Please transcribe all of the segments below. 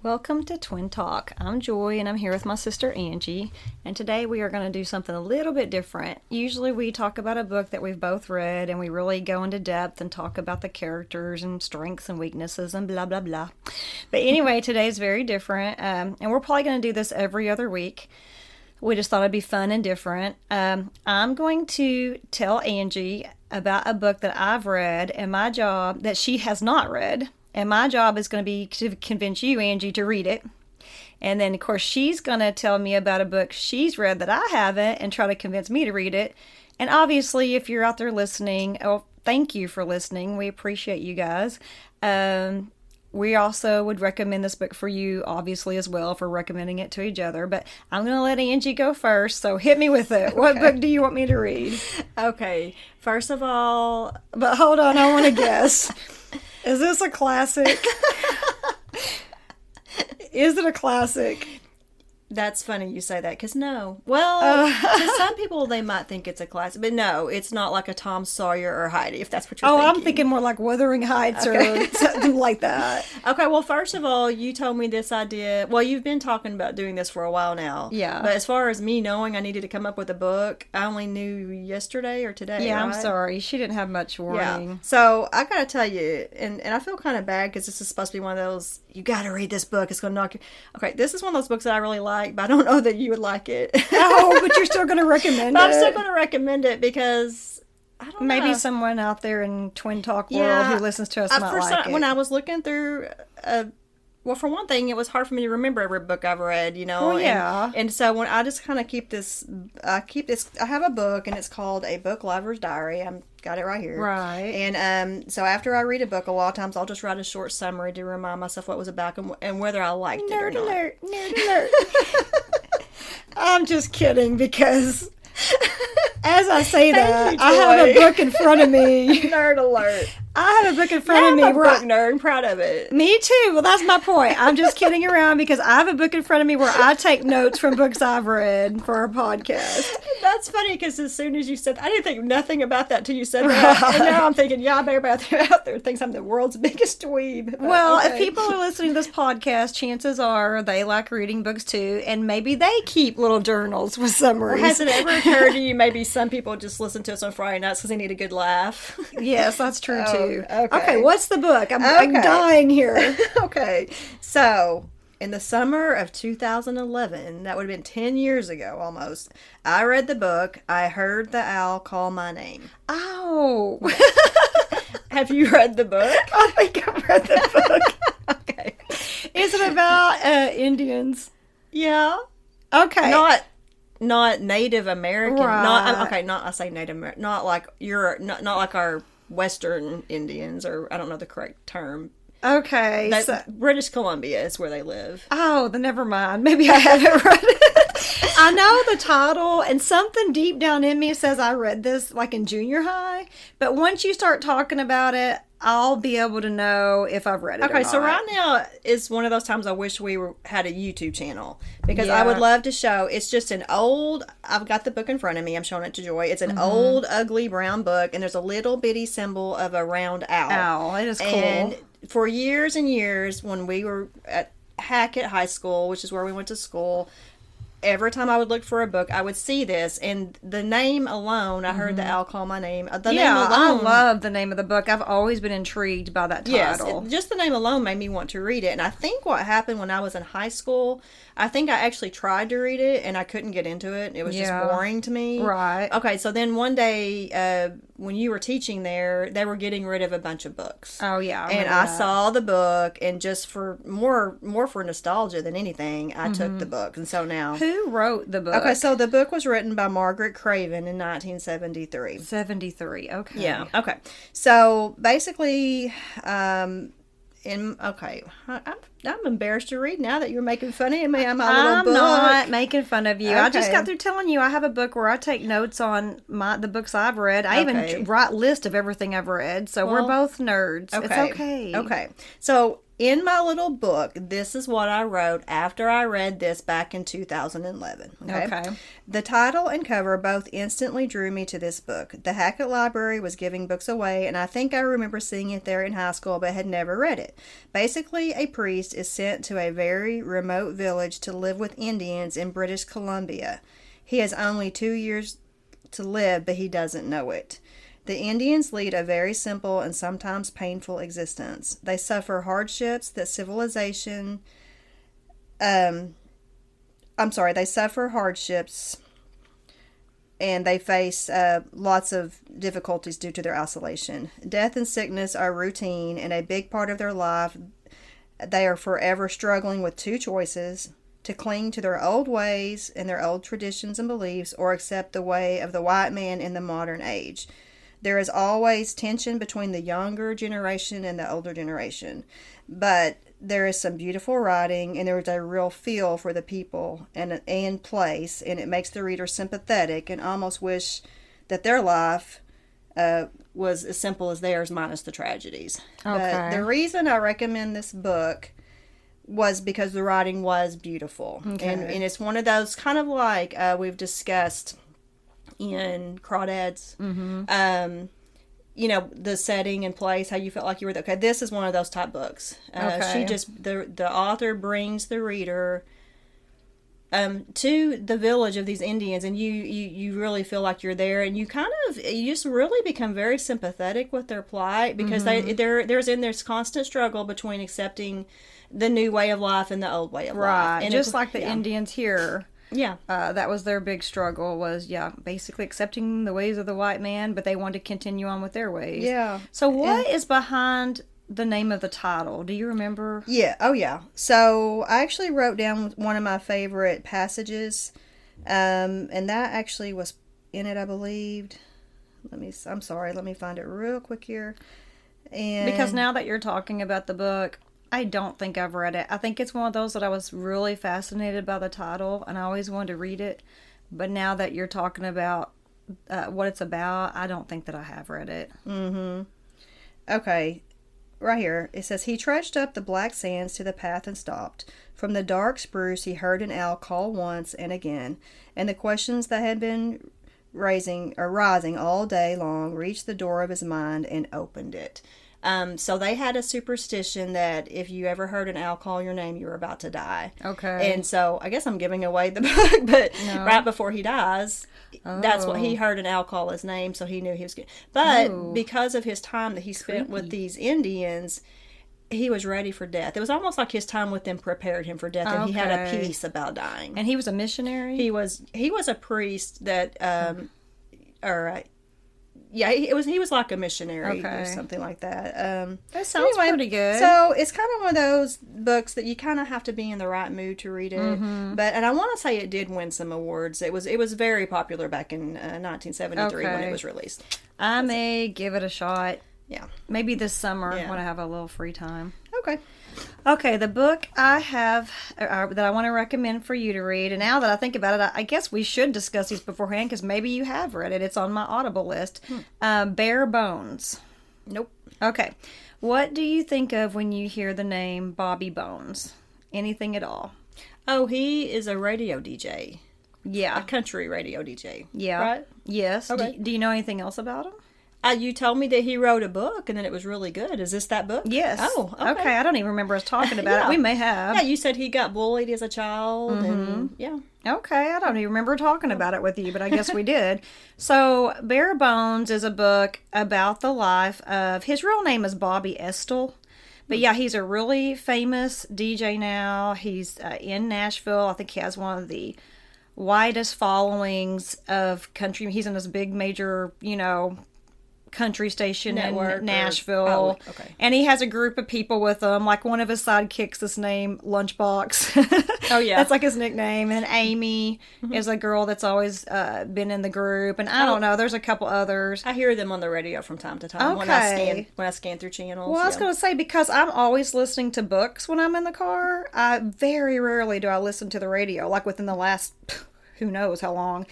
Welcome to Twin Talk. I'm Joy and I'm here with my sister Angie, and today we are going to do something a little bit different. Usually we talk about a book that we've both read and we really go into depth and talk about the characters and strengths and weaknesses and blah blah blah. But anyway, today is very different, and we're probably going to do this every other week. We just thought it'd be fun and different. I'm going to tell Angie about a book that I've read and my job that she has not read. And my job is going to be to convince you, Angie, to read it. And then, of course, she's going to tell me about a book she's read that I haven't and try to convince me to read it. And obviously, if you're out there listening, thank you for listening. We appreciate you guys. We also would recommend this book for you, obviously, as well, for recommending it to each other. But I'm going to let Angie go first, so hit me with it. Okay. What book do you want me to read? Okay, first of all... But hold on, I want to guess. Is this a classic? Is it a classic? That's funny you say that, because no. Well, to some people, they might think it's a classic, but no, it's not like a Tom Sawyer or Heidi, if that's what you're thinking. I'm thinking more like Wuthering Heights or something like that. Okay, well, first of all, you told me this idea. Well, you've been talking about doing this for a while now. Yeah. But as far as me knowing I needed to come up with a book, I only knew yesterday or today, Yeah, right? I'm sorry. She didn't have much warning. Yeah. So, I gotta tell you, and I feel kind of bad because this is supposed to be one of those, you gotta read this book, it's gonna knock you... Okay, this is one of those books that I really like, but I don't know that you would like it. Oh, but you're still going to recommend it. I'm still going to recommend it because I don't know. Maybe someone out there in Twin Talk world who listens to us might like it. When I was looking through, well, for one thing, it was hard for me to remember every book I've read, you know. Oh, yeah. And so when I just kind of I have a book and it's called A Book Lover's Diary. I've got it right here. Right. And so after I read a book, a lot of times I'll just write a short summary to remind myself what it was about and whether I liked it or not. Nerd alert. I'm just kidding because as I say that, I have a book in front of me. Nerd alert. I have a book in front of me. I'm a book nerd. I'm proud of it. Me too. Well, that's my point. I'm just kidding around because I have a book in front of me where I take notes from books I've read for our podcast. That's funny because as soon as you said, I didn't think nothing about that till you said that. Right. And now I'm thinking, yeah, I better out there thinks I'm the world's biggest dweeb. But, well, okay. If people are listening to this podcast, chances are they like reading books too, and maybe they keep little journals with summaries. Or has it ever occurred to you maybe some people just listen to us on Friday nights because they need a good laugh? Yes, that's true too. Okay, what's the book? I'm dying here. Okay, so in the summer of 2011, that would have been 10 years ago almost, I read the book, I Heard the Owl Call My Name. Oh. Have you read the book? I think I've read the book. Okay. Is it about Indians? Yeah. Okay. Not Native American. Right. I say Native American. Not like not like our Western Indians, or I don't know the correct term. Okay. British Columbia is where they live. Oh, then never mind. Maybe I haven't read it. I know the title, and something deep down in me says I read this like in junior high. But once you start talking about it, I'll be able to know if I've read it or not. Okay, so right now is one of those times I wish we had a YouTube channel because I would love to show. It's just I've got the book in front of me. I'm showing it to Joy. It's an old, ugly brown book, and there's a little bitty symbol of a round owl. It is cool. And for years and years, when we were at Hackett High School, which is where we went to school, every time I would look for a book, I would see this, and the name alone, I heard the owl call my name. Name alone, I love the name of the book. I've always been intrigued by that title. Yes, just the name alone made me want to read it. And I think what happened when I was in high school, I think I actually tried to read it, and I couldn't get into it. It was just boring to me. Right. Okay, so then one day, when you were teaching there, they were getting rid of a bunch of books. Oh, yeah. And I saw the book, and just for more for nostalgia than anything, I took the book. And so now... Who wrote the book? Okay, so the book was written by Margaret Craven in 1973. 73, okay. Yeah, okay. So basically, I'm embarrassed to read now that you're making fun of me. I'm not making fun of you. Okay. I just got through telling you I have a book where I take notes on the books I've read. I even write list of everything I've read. So we're both nerds. Okay. It's okay. Okay. So in my little book, this is what I wrote after I read this back in 2011. Okay. The title and cover both instantly drew me to this book. The Hackett Library was giving books away, and I think I remember seeing it there in high school, but had never read it. Basically, a priest is sent to a very remote village to live with Indians in British Columbia. He has only 2 years to live, but he doesn't know it. The Indians lead a very simple and sometimes painful existence. They suffer hardships that civilization, they suffer hardships and they face lots of difficulties due to their isolation. Death and sickness are routine and a big part of their life. They are forever struggling with two choices: to cling to their old ways and their old traditions and beliefs, or accept the way of the white man in the modern age. There is always tension between the younger generation and the older generation, but there is some beautiful writing, and there is a real feel for the people and place, and it makes the reader sympathetic and almost wish that their life was as simple as theirs, minus the tragedies. Okay. But the reason I recommend this book was because the writing was beautiful. Okay. And it's one of those kind of like we've discussed in Crawdads. You know, the setting and place, how you felt like you were there. Okay, this is one of those type books. She just, the author brings the reader to the village of these Indians, and you really feel like you're there, and you just really become very sympathetic with their plight, because there's this constant struggle between accepting the new way of life and the old way of life. Right, And just like the Indians here. Yeah. That was their big struggle, was, basically accepting the ways of the white man, but they wanted to continue on with their ways. Yeah. So what is behind the name of the title? Do you remember? Yeah. Oh, yeah. So I actually wrote down one of my favorite passages, and that actually was in it, I believed. I'm sorry, let me find it real quick here. And Because now that you're talking about the book, I don't think I've read it. I think it's one of those that I was really fascinated by the title, and I always wanted to read it. But now that you're talking about what it's about, I don't think that I have read it. Okay, right here. It says, he trudged up the black sands to the path and stopped. From the dark spruce he heard an owl call once and again, and the questions that had been rising all day long reached the door of his mind and opened it. So they had a superstition that if you ever heard an owl call your name, you were about to die. Okay. And so I guess I'm giving away the book, but right before he dies, that's what he heard, an owl call his name, so he knew he was good. But because of his time that he spent with these Indians, he was ready for death. It was almost like his time with them prepared him for death, and he had a peace about dying. And he was a missionary? He was a priest that, he was like a missionary or something like that. That sounds pretty good. So it's kind of one of those books that you kind of have to be in the right mood to read it. And I want to say it did win some awards. It was very popular back in 1973 when it was released. I may give it a shot. Yeah, maybe this summer when I have a little free time. Okay, the book I have that I want to recommend for you to read, and now that I think about it, I guess we should discuss these beforehand, because maybe you have read it. It's on my Audible list. Bare Bones. Nope. Okay. What do you think of when you hear the name Bobby Bones? Anything at all? Oh, he is a radio DJ. Yeah. A country radio DJ. Yeah. Right? Yes. Okay. Do you know anything else about him? You told me that he wrote a book and then it was really good. Is this that book? Yes. Oh, okay. I don't even remember us talking about it. We may have. Yeah, you said he got bullied as a child. And yeah. Okay, I don't even remember talking about it with you, but I guess we did. So, Bare Bones is a book about the life of, his real name is Bobby Estill. But yeah, he's a really famous DJ now. He's in Nashville. I think he has one of the widest followings of country. He's in this big major, country station Network in Nashville. And he has a group of people with him. Like, one of his sidekicks is named Lunchbox. Oh, yeah. That's like his nickname. And Amy is a girl that's always been in the group. And I don't know, there's a couple others. I hear them on the radio from time to time when I scan through channels. Well, I was going to say, because I'm always listening to books when I'm in the car, very rarely do I listen to the radio, like within the last who knows how long.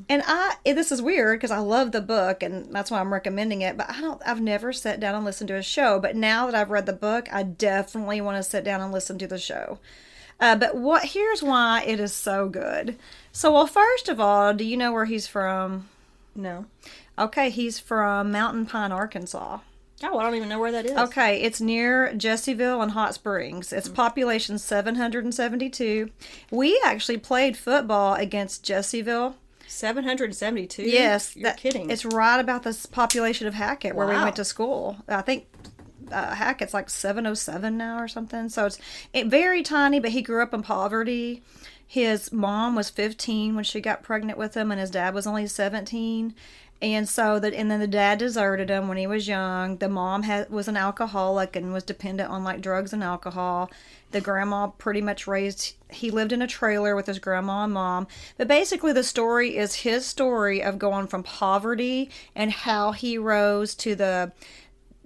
And this is weird because I love the book and that's why I'm recommending it, but I've never sat down and listened to a show, but now that I've read the book, I definitely want to sit down and listen to the show. But here's why it is so good. So, well, first of all, do you know where he's from? No. Okay, he's from Mountain Pine, Arkansas. Oh, I don't even know where that is. Okay, it's near Jesseville and Hot Springs. Its population 772. We actually played football against Jesseville. 772? Yes. You're kidding. It's right about the population of Hackett where we Wow. went to school. I think Hackett's like 707 now or something. So it's very tiny, but he grew up in poverty. His mom was 15 when she got pregnant with him, and his dad was only 17. And then the dad deserted him when he was young. The mom was an alcoholic and was dependent on like drugs and alcohol. The grandma pretty much he lived in a trailer with his grandma and mom. But basically the story is his story of going from poverty and how he rose to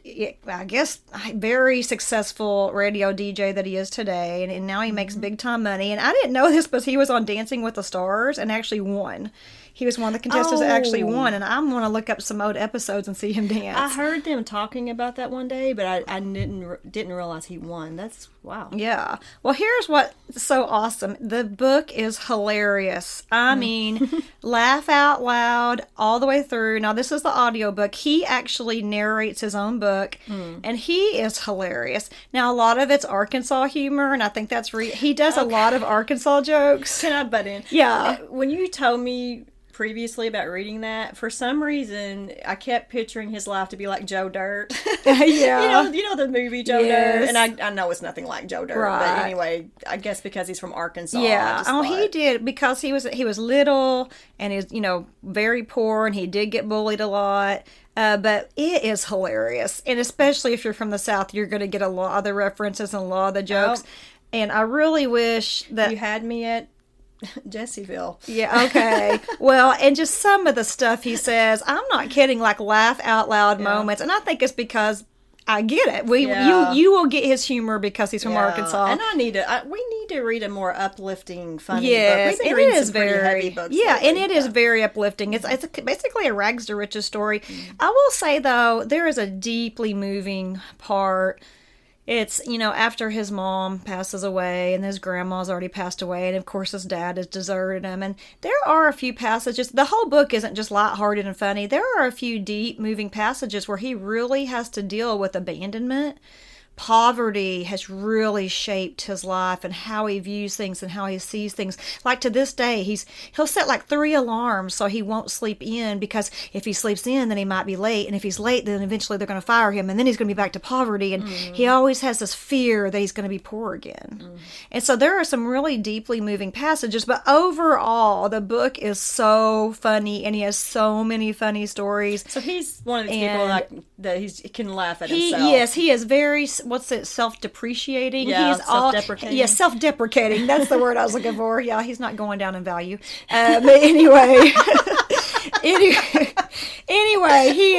I guess, very successful radio DJ that he is today. And now he makes big time money. And I didn't know this, but he was on Dancing with the Stars and actually won. He was one of the contestants that actually won, and I'm going to look up some old episodes and see him dance. I heard them talking about that one day, but I didn't realize he won. That's wow. Yeah. Well, here's what's so awesome. The book is hilarious. I mean, laugh out loud all the way through. Now, this is the audiobook. He actually narrates his own book, and he is hilarious. Now, a lot of it's Arkansas humor, and I think that's he does a lot of Arkansas jokes. Can I butt in? Yeah. When you told me previously about reading that, for some reason I kept picturing his life to be like Joe Dirt. Yeah. you know the movie Joe Yes. Dirt, and I know it's nothing like Joe Dirt, Right. but anyway, I guess because he's from Arkansas. Yeah. He did, because he was little and is very poor, and he did get bullied a lot. But it is hilarious, and especially if you're from the South, you're going to get a lot of the references and a lot of the jokes. Oh. And I really wish that You had me at Jesseville. Yeah, okay. Well, and just some of the stuff he says, I'm not kidding, like laugh out loud moments. And I think it's because I get it. You will get his humor because he's from Arkansas. And we need to read a more uplifting, funny yes, book. We've been and reading it is some pretty very heavy books yeah, lately. and it is very uplifting. It's basically a rags to riches story. I will say though, there is a deeply moving part. It's, after his mom passes away and his grandma's already passed away, and of course his dad has deserted him. And there are a few passages. The whole book isn't just lighthearted and funny. There are a few deep, moving passages where he really has to deal with abandonment. Poverty has really shaped his life and how he views things and how he sees things. Like to this day, he'll set like 3 alarms so he won't sleep in, because if he sleeps in, then he might be late, and if he's late, then eventually they're going to fire him, and then he's going to be back to poverty, and he always has this fear that he's going to be poor again. And so there are some really deeply moving passages, but overall, the book is so funny, and he has so many funny stories. So he's one of these people that he can laugh at himself. Yes, he is very, self-depreciating. Yeah, he's self-deprecating. Yeah, self-deprecating. That's the word I was looking for. Yeah, he's not going down in value. But anyway, anyway, he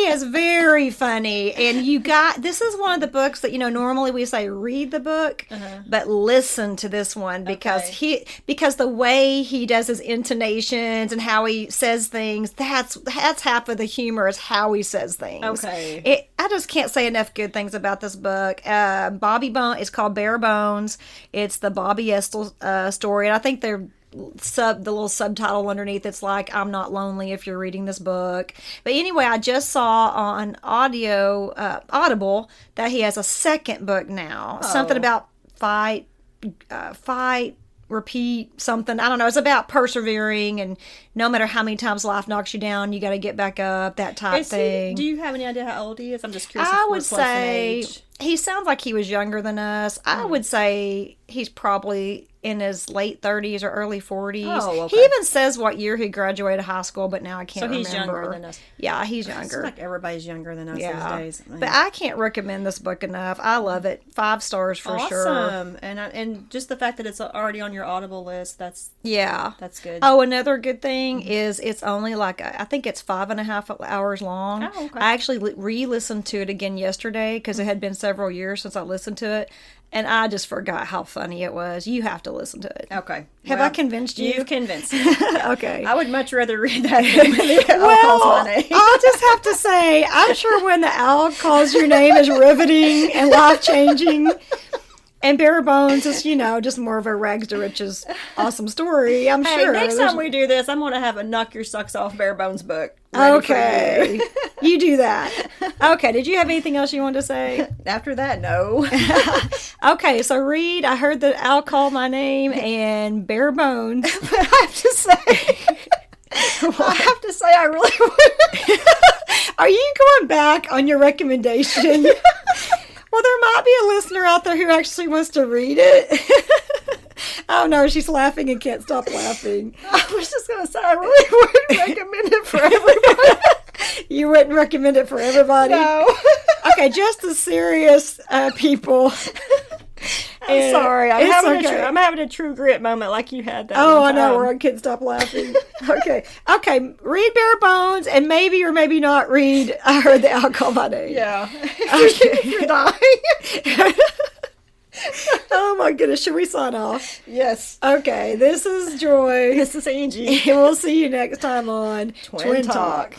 is very funny, and this is one of the books that normally we say read the book, but listen to this one because the way he does his intonations and how he says things, that's half of the humor, is how he says things. Okay. I just can't say enough good things about this book. Bobby Bone. It's called Bare Bones. It's the Bobby Estill story, and I think the little subtitle underneath, it's like, I'm not lonely if you're reading this book. But anyway, I just saw on Audible that he has a second book now. Something about fight, repeat, something. I don't know. It's about persevering, and no matter how many times life knocks you down, you got to get back up, that type thing. Do you have any idea how old he is? I'm just curious. I would say he sounds like he was younger than us. I would say he's probably in his late 30s or early 40s. Oh, okay. He even says what year he graduated high school, but now I can't remember. So he's younger than us. Yeah, he's It younger. seems like everybody's younger than us these days. But I can't recommend this book enough. I love it. 5 stars for sure. Awesome. And just the fact that it's already on your Audible list, that's good. Oh, another good thing is it's only like, I think it's 5.5 hours long. Oh, okay. I actually re-listened to it again yesterday because it had been several years since I listened to it. And I just forgot how funny it was. You have to listen to it. Okay. Have I convinced you? You've convinced me. Yeah. Okay. I would much rather read that than when the owl calls Well, my name. I'll just have to say, I'm sure when the owl calls your name is riveting and life-changing. And Bare Bones is, just more of a rags to riches awesome story, I'm Hey, sure. next time we do this, I'm going to have a Knock Your Socks Off Bare Bones book. ready for Okay. you. You do that. Okay, did you have anything else you wanted to say? After that, no. Okay, so Reed, I heard that Owl called my name and Bare Bones. But I have to say, I really would. Are you going back on your recommendation? Well, there might be a listener out there who actually wants to read it. Oh no, she's laughing and can't stop laughing. I was just going to say, I really would recommend it for everybody. You wouldn't recommend it for everybody? No. Okay, just the serious people. I'm sorry. I'm It's having, okay. I'm having a true grit moment like you had that Oh, one I know, time. where I couldn't stop laughing. Okay. Okay, read Bare Bones and maybe or maybe not read I Heard the Owl Call My Name. Yeah. Okay. If you're dying. Oh my goodness, should we sign off? Yes. Okay, this is Joy. This is Angie. And we'll see you next time on Twin Talk.